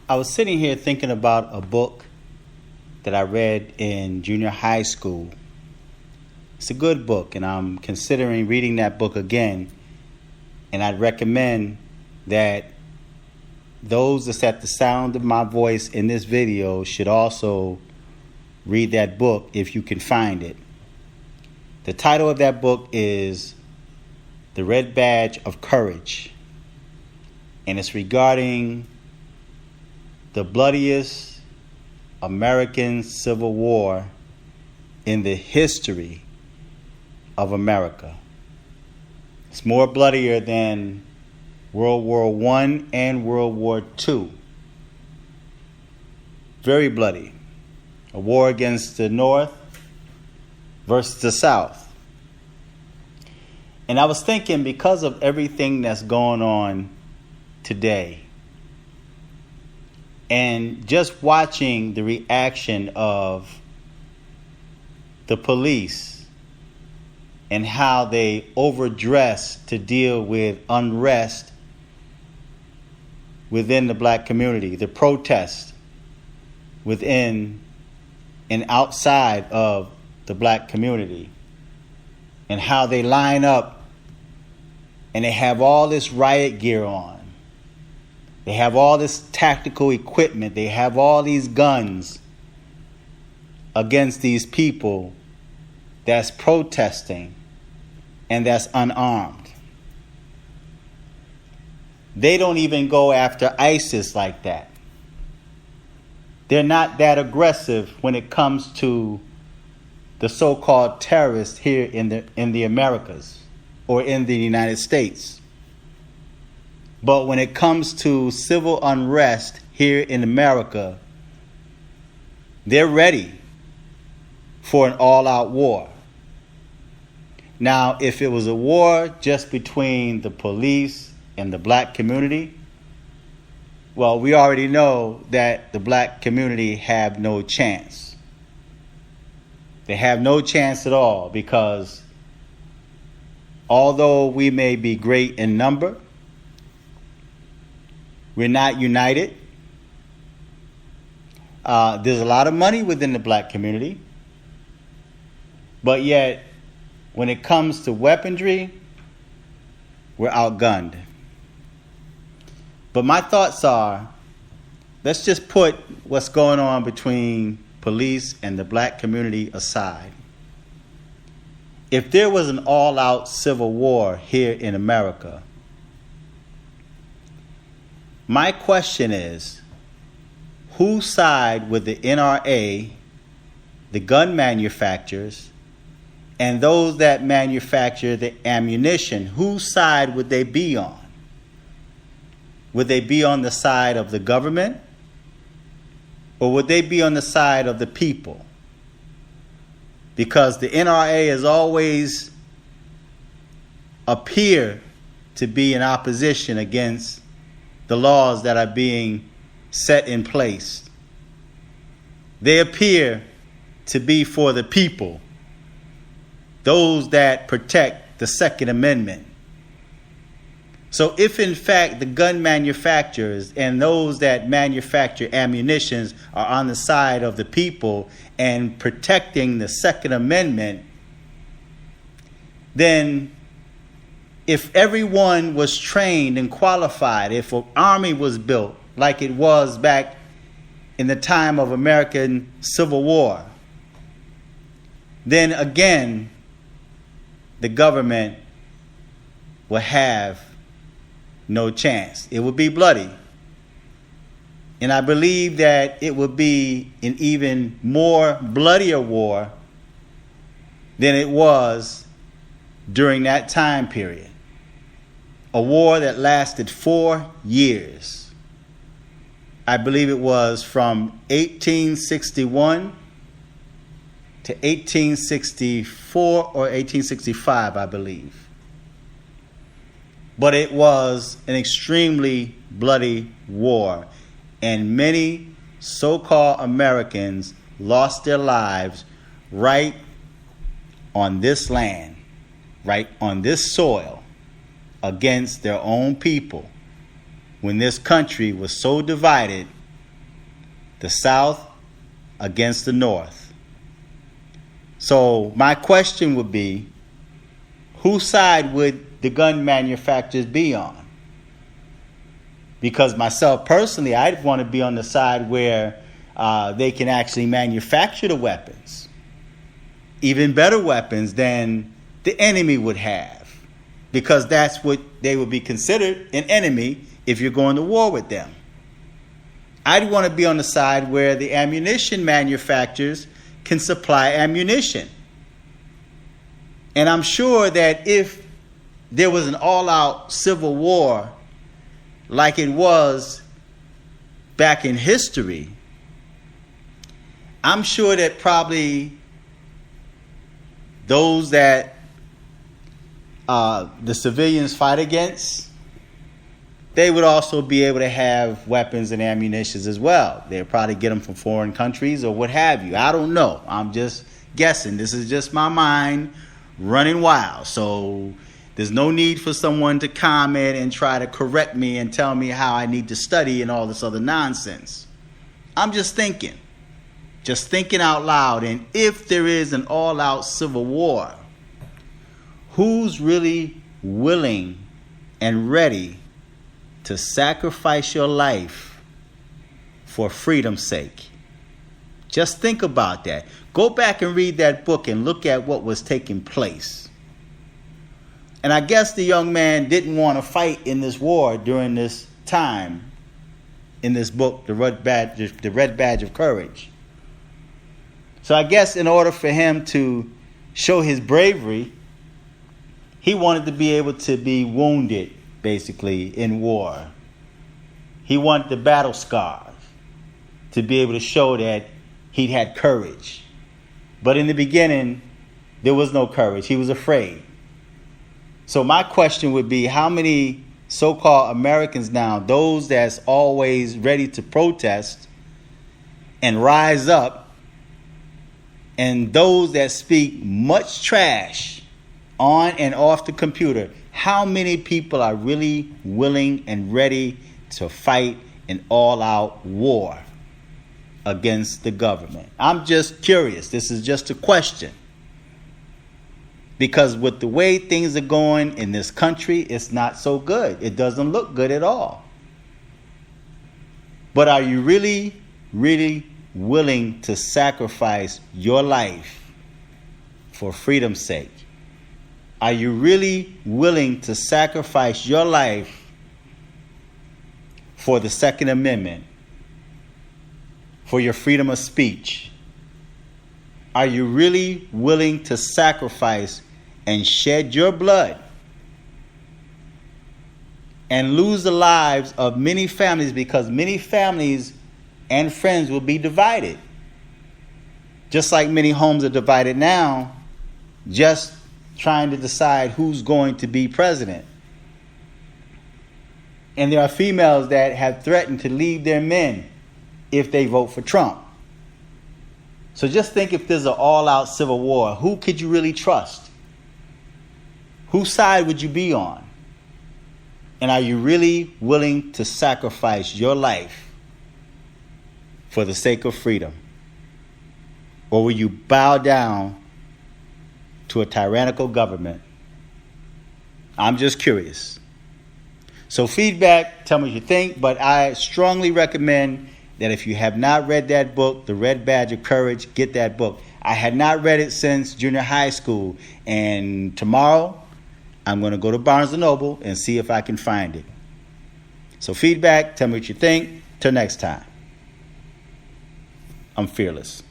I was sitting here thinking about a book that I read in junior high school. It's a good book, and I'm considering reading that book again. And I'd recommend that those that's at the sound of my voice in this video should also read that book if you can find it. The title of that book is The Red Badge of Courage, and it's regarding the bloodiest American Civil War in the history of America. It's more bloodier than World War I and World War II. Very bloody. A war against the North versus the South. And I was thinking, because of everything that's going on today, and just watching the reaction of the police and how they overdress to deal with unrest within the black community, the protest within and outside of the black community, and how they line up and they have all this riot gear on. They have all this tactical equipment. They have all these guns against these people that's protesting and that's unarmed. They don't even go after ISIS like that. They're not that aggressive when it comes to the so-called terrorists here in the Americas or in the United States. But when it comes to civil unrest here in America, they're ready for an all-out war. Now, if it was a war just between the police and the black community, well, we already know that the black community have no chance. They have no chance at all, because although we may be great in number, we're not united. There's a lot of money within the black community, but yet when it comes to weaponry, we're outgunned. But my thoughts are, let's just put what's going on between police and the black community aside. If there was an all-out civil war here in America, my question is, whose side would the NRA, the gun manufacturers, and those that manufacture the ammunition, whose side would they be on? Would they be on the side of the government, or would they be on the side of the people? Because the NRA has always appeared to be in opposition against the laws that are being set in place. They appear to be for the people, those that protect the Second Amendment. So if in fact the gun manufacturers and those that manufacture ammunitions are on the side of the people and protecting the Second Amendment, then if everyone was trained and qualified, if an army was built like it was back in the time of American Civil War, then again, the government will have no chance. It would be bloody. And I believe that it would be an even more bloodier war than it was during that time period. A war that lasted 4 years. I believe it was from 1861 to 1864 or 1865, I believe. But it was an extremely bloody war, and many so-called Americans lost their lives right on this land, right on this soil, against their own people, when this country was so divided The South against the North. So my question would be, whose side would the gun manufacturers be on? Because myself personally, I'd want to be on the side where they can actually manufacture the weapons, even better weapons than the enemy would have, because that's what they would be considered, an enemy, if you're going to war with them. I'd want to be on the side where the ammunition manufacturers can supply ammunition. And I'm sure that if there was an all-out civil war like it was back in history, I'm sure that probably those that the civilians fight against, they would also be able to have weapons and ammunitions as well. They'll probably get them from foreign countries or what have you. I don't know. I'm just guessing. This is just my mind running wild. So there's no need for someone to comment and try to correct me and tell me how I need to study and all this other nonsense. I'm just thinking out loud. And if there is an all-out civil war, who's really willing and ready to sacrifice your life for freedom's sake? Just think about that. Go back and read that book and look at what was taking place. And I guess the young man didn't want to fight in this war during this time in this book, The Red Badge of Courage. So I guess in order for him to show his bravery, he wanted to be able to be wounded, basically, in war. He wanted the battle scars to be able to show that he'd had courage. But in the beginning, there was no courage. He was afraid. So my question would be, how many so-called Americans now, those that's always ready to protest and rise up, and those that speak much trash on and off the computer, how many people are really willing and ready to fight an all-out war against the government? I'm just curious. This is just a question. Because with the way things are going in this country, it's not so good. It doesn't look good at all. But are you really, really willing to sacrifice your life for freedom's sake? Are you really willing to sacrifice your life for the Second Amendment, for your freedom of speech? Are you really willing to sacrifice and shed your blood and lose the lives of many families, because many families and friends will be divided? Just like many homes are divided now, just trying to decide who's going to be president. And there are females that have threatened to leave their men if they vote for Trump. So just think, if there's an all-out civil war, who could you really trust? Whose side would you be on? And are you really willing to sacrifice your life for the sake of freedom? Or will you bow down to a tyrannical government? I'm just curious. So feedback, tell me what you think, but I strongly recommend that if you have not read that book, The Red Badge of Courage, get that book. I had not read it since junior high school, and tomorrow I'm going to go to Barnes & Noble and see if I can find it. So feedback, tell me what you think. Till next time, I'm fearless.